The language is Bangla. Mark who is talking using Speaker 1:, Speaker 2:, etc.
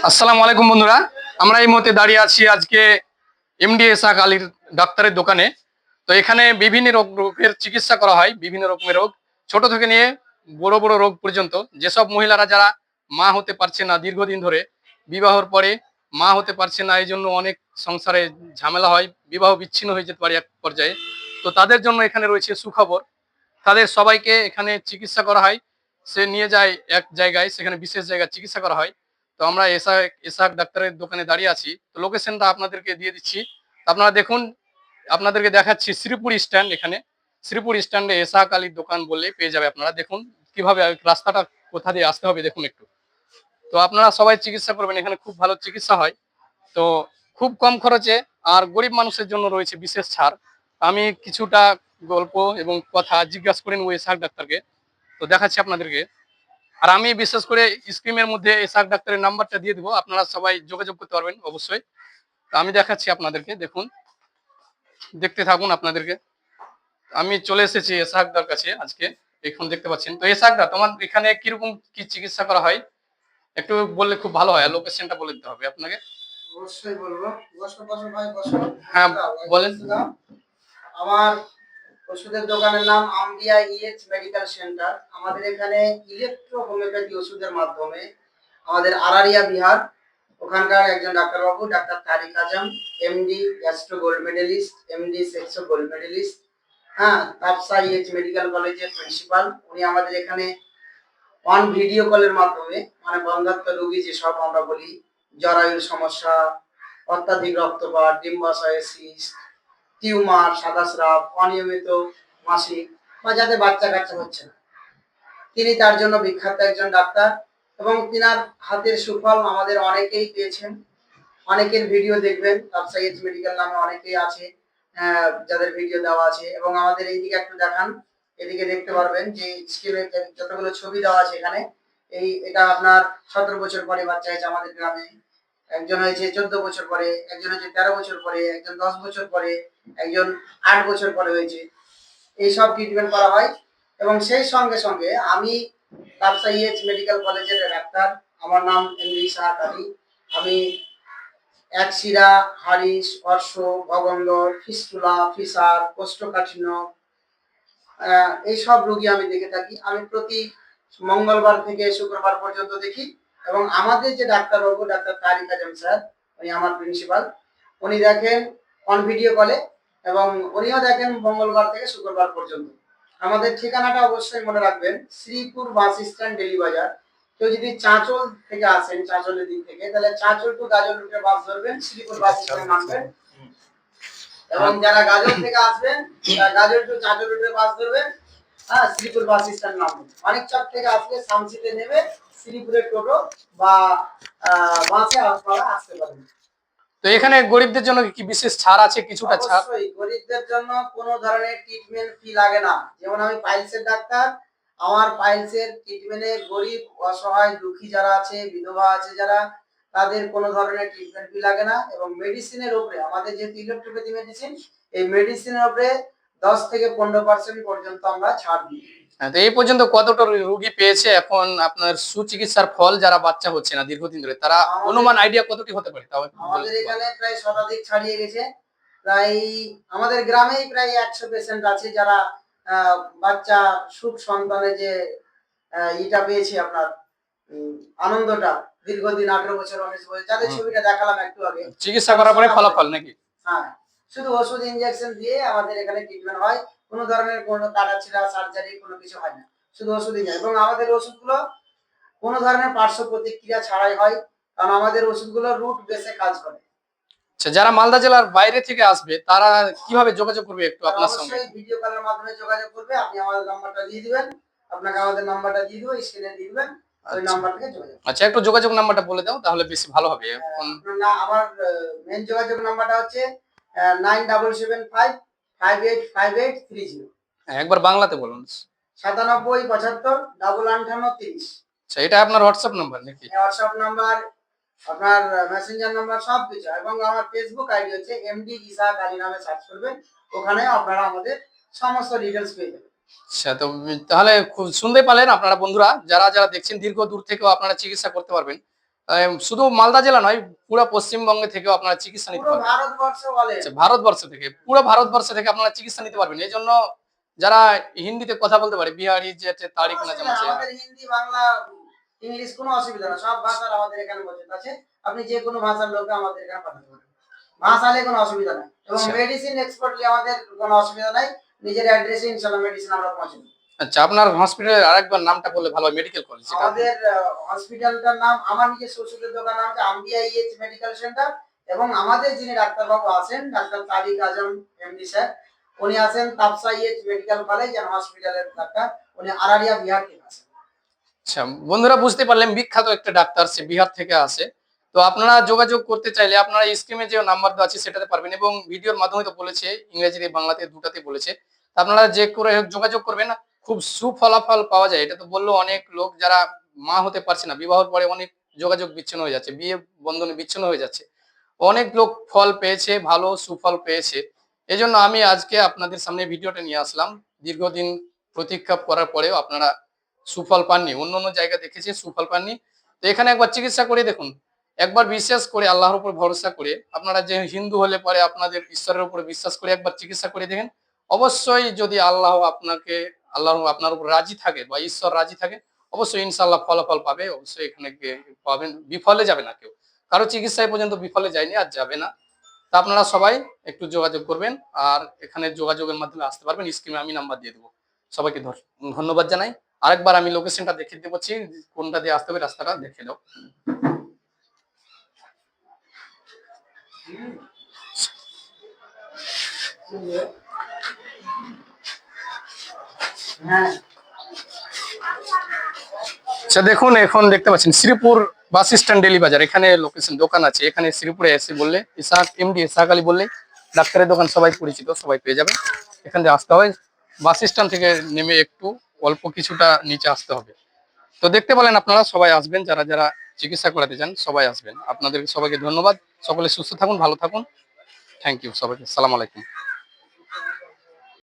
Speaker 1: আসসালামু আলাইকুম বন্ধুরা, আমরা এই মুহূর্তে দাঁড়িয়ে আছি আজকে এমডি ইসহাক আলীর ডাক্তারের দোকানে। তো এখানে বিভিন্ন রোগের চিকিৎসা করা হয়, বিভিন্ন রকমের রোগ, ছোট থেকে নিয়ে বড় বড় রোগ পর্যন্ত। যেসব মহিলারা যারা মা হতে পারছে না দীর্ঘদিন ধরে, বিবাহর পরে মা হতে পারছে না, এই জন্য অনেক সংসারে ঝামেলা হয়, বিবাহ বিচ্ছিন্ন হয়ে যেতে পারে এক পর্যায়ে। তো তাদের জন্য এখানে রয়েছে সুখবর। তাদের সবাইকে এখানে চিকিৎসা করা হয়, সে নিয়ে যায় এক জায়গায়, সেখানে বিশেষ জায়গায় চিকিৎসা করা হয়। তো আমরা এসআক ডাক্তারের দোকানে দাঁড়িয়ে আছি, তো লোকেশনটা আপনাদেরকে দিয়ে দিচ্ছি। তো আপনারা দেখুন, আপনাদেরকে দেখাচ্ছি শ্রীপুর স্ট্যান্ড। এখানে শ্রীপুর স্ট্যান্ডে এসআক আলীর দোকান বললেই পেয়ে যাবে। আপনারা দেখুন কিভাবে রাস্তাটা কোথা দিয়ে আসতে হবে, দেখুন একটু। তো আপনারা সবাই চিকিৎসা করবেন, এখানে খুব ভালো চিকিৎসা হয়। তো খুব কম খরচে, আর গরিব মানুষের জন্য রয়েছে বিশেষ ছাড়। আমি কিছুটা গল্প এবং কথা জিজ্ঞাসা করে নেবো এসআক ডাক্তারকে, তো দেখাচ্ছি আপনাদেরকে। আর আমি বিশেষ করে স্ক্রিনের মধ্যে এসআক ডাক্তারের নাম্বারটা দিয়ে দিব, আপনারা সবাই যোগাযোগ করতে পারবেন অবশ্যই। তো আমি দেখাচ্ছি আপনাদেরকে, দেখুন, দেখতে থাকুন আপনাদেরকে। আমি চলে এসেছি এসআক দার কাছে আজকে, এখন দেখতে পাচ্ছেন। তো এসআক দা, তোমার এখানে কিরকম কি চিকিৎসা করা হয় একটু বললে খুব ভালো হয়, লোকেশনটা বলে দিতে হবে আপনাকে।
Speaker 2: অবশ্যই বলবো। বসো বসো ভাই বসো।
Speaker 1: হ্যাঁ বলেন।
Speaker 2: আমার ওষুধের দোকানের নাম আম্বিয়া ইএইচ মেডিকেল সেন্টার। আমাদের এখানে ইলেকট্রো হোমিওপ্যাথি ওষুধের মাধ্যমে আমাদের আরারিয়া বিহার ওখানকার একজন ডাক্তারবাবু, doctor Tariq Azam, MD gastro gold medalist, MD সেক্সো গোল্ড মেডেলিস্ট, হ্যাঁ, তাপসা ইএইচ মেডিকেল কলেজের প্রিন্সিপাল, উনি আমাদের এখানে অন ভিডিও কলের মাধ্যমে, মানে বন্ধাত্ম রোগী যেসব আমরা বলি, জরায়ুর সমস্যা, অত্যাধিক রক্তপাত, ডিম্বাশয় সিস্ট, টিউমার, সাদাস্রাব, অনিয়মিত মাসিক, বা যাদের বাচ্চা কাচ্চা হচ্ছে না, তিনি তার জন্য বিখ্যাত একজন ডাক্তার। এবং তিনার হাতের সুফল আমাদের অনেকেই পেয়েছেন। অনেকের ভিডিও দেখবেন, তাপসাইজ মেডিকেল নামে অনেকেই আছে যাদের ভিডিও দেওয়া আছে। এবং আমাদের এইদিকে একটু দেখান, এদিকে দেখতে পারবেন যে স্ক্রিনে যতগুলো ছবি দেওয়া আছে এখানে, এটা আপনার 17 বছর পরে বাচ্চা হয়েছে আমাদের গ্রামে, একজন হয়েছে 14 বছর পরে, একজন হয়েছে 13 বছর পরে, একজন 10 বছর পরে, একজন 8 বছর পরে হয়েছে। এইসব ট্রিটমেন্ট করা হয়। এবং সেই সঙ্গে সঙ্গে আমি তাপসা ইএইচ মেডিকেল কলেজের ডাক্তার। আমার নাম এমডি ইসহাক আলী। আমি একশিরা, হারিস, অর্শ, ভগন্দর, ফিস্টুলা, ফিসার, কোষ্ঠকাঠিন্য, এইসব রোগী আমি দেখে থাকি। আমি প্রতি মঙ্গলবার থেকে শুক্রবার পর্যন্ত দেখি। এবং আমাদের যে ডাক্তারবাবু, ডাক্তার তারিক আজম স্যার, উনি আমার প্রিন্সিপাল, উনি দেখেন অন ভিডিও কলে, এবং উনিও দেখেন মঙ্গলবার থেকে শুক্রবার পর্যন্ত। আমাদের ঠিকানাটা অবশ্যই মনে রাখবেন, শ্রীপুর বাস স্ট্যান্ড, ডেলি বাজার। কেউ যদি চাঁচল থেকে আসেন, চাঁচলের দিক থেকে, তাহলে চাঁচল টু গাজল রুটে বাস ধরবেন, শ্রীপুর বাস স্ট্যান্ড নামবেন। এবং যারা গাজল থেকে আসবেন, গাজল টু চাঁচল রুটে বাস ধরবেন, হ্যাঁ, শ্রীপুর বাস স্ট্যান্ড নামবেন। অনেক চক থেকে আসলে শামসিতে নেবে, শ্রীপুরের টোটো বা বাসে আপনারা আসতে পারেন।
Speaker 1: তো এখানে গরিবদের জন্য কি বিশেষ ছাড় আছে, কিছুটা ছাড়?
Speaker 2: অবশ্যই, গরিবদের জন্য কোনো ধরনের ট্রিটমেন্ট ফি লাগে না। যেমন আমি পাইলসের ডাক্তার, আমার পাইলসের ট্রিটমেন্টে গরিব, অসহায়, দুঃখী যারা আছে, বিধবা আছে যারা, তাদের কোনো ধরনের ট্রিটমেন্ট ফি লাগে না। এবং মেডিসিনের উপরে, আমাদের যেহেতু ইলেকট্রোপ্যাথি মেডিসিন, এই মেডিসিনের উপরে 10 থেকে 15% পর্যন্ত আমরা ছাড় দিই।
Speaker 1: হ্যাঁ, তো এই পর্যন্ত কতটা রোগী পেয়েছে এখন আপনার সুচিকিৎসার ফল, যারা বাচ্চা হচ্ছে না দীর্ঘদিন ধরে, তারা অনুমান আইডিয়া কতটি হতে পারে? তাও
Speaker 2: আমাদের এখানে প্রায় শতাধিক ছাড়িয়ে গেছে। প্রায় আমাদের গ্রামেই প্রায় 100 পেশেন্ট আছে যারা বাচ্চা সুখ সন্তানের যে ইটা পেয়েছে, আপনার আনন্দটা, দীর্ঘদিন 18 বছর 19 বছর, যাদের ছবিটা দেখালাম একটু আগে,
Speaker 1: চিকিৎসা করার পরে ফলাফল নাকি?
Speaker 2: হ্যাঁ, শুধু ওষুধ ইনজেকশন দিয়ে আমাদের এখানে ট্রিটমেন্ট হয়। কোনো ধরনের কোনো কাটাছিড়া সার্জারি কোনো কিছু হয় না, শুধু ওষুধই যায়। এবং আমাদের ওষুধগুলো কোনো ধরনের পার্শ্ব প্রতিক্রিয়া ছাড়াই হয়, কারণ আমাদের ওষুধগুলো রুট বেসে কাজ করে।
Speaker 1: আচ্ছা, যারা মালদা জেলার বাইরে থেকে আসবে তারা কিভাবে যোগাযোগ করবে একটু আপনার সঙ্গে?
Speaker 2: অবশ্যই ভিডিও কলের মাধ্যমে যোগাযোগ করবে। আপনি আমাদের নাম্বারটা দিয়ে দিবেন, আপনাকে আমাদের নাম্বারটা দিয়ে দেবো, স্ক্রিনে দিয়ে দিবেন, ওই নাম্বার থেকে যোগাযোগ।
Speaker 1: আচ্ছা, একটু যোগাযোগ নাম্বারটা বলে দাও, তাহলে বেশি ভালো হবে।
Speaker 2: আমার মেন যোগাযোগ নাম্বারটা হচ্ছে 9775585830।
Speaker 1: একবার বাংলাতে বলুন।
Speaker 2: 9775585830।
Speaker 1: আচ্ছা, এটা আপনার হোয়াটসঅ্যাপ নাম্বার নাকি?
Speaker 2: হোয়াটসঅ্যাপ নাম্বার, আপনার মেসেঞ্জার নাম্বার, সব কিছু। এবং আমার ফেসবুক আইডি হচ্ছে এমডি ইসহাক আলী নামে সার্চ করবেন, ওখানে আপনারা আমাদের সমস্ত ডিটেলস পেয়ে যাবেন।
Speaker 1: আচ্ছা, তো তাহলে খুব শুনতে পারলেন আপনারা বন্ধুরা, যারা যারা দেখছেন দীর্ঘ দূর থেকেও আপনারা চিকিৎসা করতে পারবেন। শুধু মালদা জেলা নয়, পুরো পশ্চিমবঙ্গে থেকেও আপনারা চিকিৎসা নিতে
Speaker 2: পুরো
Speaker 1: পারবেন।
Speaker 2: ভারতবর্ষ বলে।
Speaker 1: আচ্ছা, ভারতবর্ষ থেকে, পুরো ভারতবর্ষ থেকে আপনারা চিকিৎসা নিতে পারবেন। এই জন্য যারা হিন্দিতে কথা বলতে পারে, বিহারি যে তারিখ না
Speaker 2: অসুবিধা
Speaker 1: জানা
Speaker 2: নেই, আমাদের হিন্দি, বাংলা, ইংলিশ কোনো অসুবিধা না, সব ভাষার আমাদের এখানে মজুদ আছে। আপনি যে কোনো ভাষার লোককে আমাদের এখানে পাঠাতে পারেন, ভাষা নিয়ে কোনো অসুবিধা নাই। এবং
Speaker 1: আচ্ছা।
Speaker 2: মেডিসিন এক্সপার্টলি আমাদের কোনো অসুবিধা নাই, নিজের অ্যাড্রেসে ইনশাআল্লাহ মেডিসিন আমরা পৌঁছে দেব।
Speaker 1: আচ্ছা, আপনার হসপিটালের আরেকবার নামটা বললে ভালো হয়, মেডিকেল কলেজ যেটা।
Speaker 2: আমাদের হসপিটালটার নাম, আমার নিজস্ব ওষুধের দোকান নাম হচ্ছে আম্বিয়া ইএইচ মেডিকেল সেন্টার। এবং আমাদের যিনি ডাক্তারবাবু আছেন, doctor Tariq Azam MD sir, উনি আছেন তাপসা ইএইচ মেডিকেল কলেজ এন্ড হসপিটালের ডাক্তার, উনি আরারিয়া বিহার থেকে আছেন।
Speaker 1: আচ্ছা বন্ধুরা, বুঝতে পারলেন বিখ্যাত একটা ডাক্তার, সে বিহার থেকে আসে। তো আপনারা যোগাযোগ করতে চাইলে আপনারা স্ক্রিনে যে নাম্বার দেওয়া আছে সেটাতে পারবেন, এবং ভিডিওর মাধ্যমে তো বলেছে, ইংরেজিতে বাংলাতে দুটাতে বলেছে। তো আপনারা যে করে হোক যোগাযোগ করবেন, খুব সুফলাফল পাওয়া যায়। এটা তো বললো, অনেক লোক যারা মা হতে পারছে না, বিবাহের পরে অনেক যোগাযোগ বিচ্ছিন্ন হয়ে যাচ্ছে, বিয়ে বন্ধনে বিচ্ছিন্ন হয়ে যাচ্ছে, অনেক লোক ফল পেয়েছে, ভালো সুফল পেয়েছে। এই জন্য আমি আজকে আপনাদের সামনে ভিডিওটা নিয়ে আসলাম। দীর্ঘদিন প্রতীক্ষা করার পরেও আপনারা সুফল পাননি, অন্য অন্য জায়গা দেখেছি সুফল পাননি, তো এখানে একবার চিকিৎসা করে দেখুন। একবার বিশ্বাস করে, আল্লাহর উপর ভরসা করে, আপনারা যে হিন্দু হলে পরে আপনাদের ঈশ্বরের উপর বিশ্বাস করে একবার চিকিৎসা করে দেখেন। অবশ্যই যদি আল্লাহ আপনার উপর রাজি থাকে বা ঈশ্বর রাজি থাকে, অবশ্যই ইনশাল্লাহ ফলাফল পাবে। অবশ্যই এখানে পাবেন, বিফলে যাবে না কেউ, কারো চিকিৎসায় পর্যন্ত বিফলে যায়নি আর যাবে না। তা আপনারা সবাই একটু যোগাযোগ করবেন, আর এখানে যোগাযোগের মাধ্যমে আসতে পারবেন। স্ক্রিনে আমি নাম্বার দিয়ে দেবো। সবাইকে ধন্যবাদ জানাই। আরেকবার আমি লোকেশনটা দেখিয়ে দেবো, কোনটা দিয়ে আসতে হবে, রাস্তাটা দেখে দাও।
Speaker 2: হ্যাঁ,
Speaker 1: আচ্ছা দেখুন, এখন দেখতে পাচ্ছেন শ্রীপুর বাস স্ট্যান্ড ডেলি বাজার, এখানে লোকেশন দোকান আছে। এখানে শ্রীপুরে এসে বললে ইসাক এমডি ইসাক আলী বললে ডাক্তারের দোকান, সবাই পরিচিত, সবাই পেয়ে যাবে। এখান থেকে আসতে হয়, বাস স্ট্যান্ড থেকে নেমে একটু অল্প কিছুটা নিচে আসতে হবে। তো দেখতে পেলেন, আপনারা সবাই আসবেন, যারা যারা চিকিৎসা করাতে চান সবাই আসবেন। আপনাদের সবাইকে ধন্যবাদ। সকলে সুস্থ থাকুন, ভালো থাকুন। থ্যাংক ইউ সবাইকে। সালাম আলাইকুম।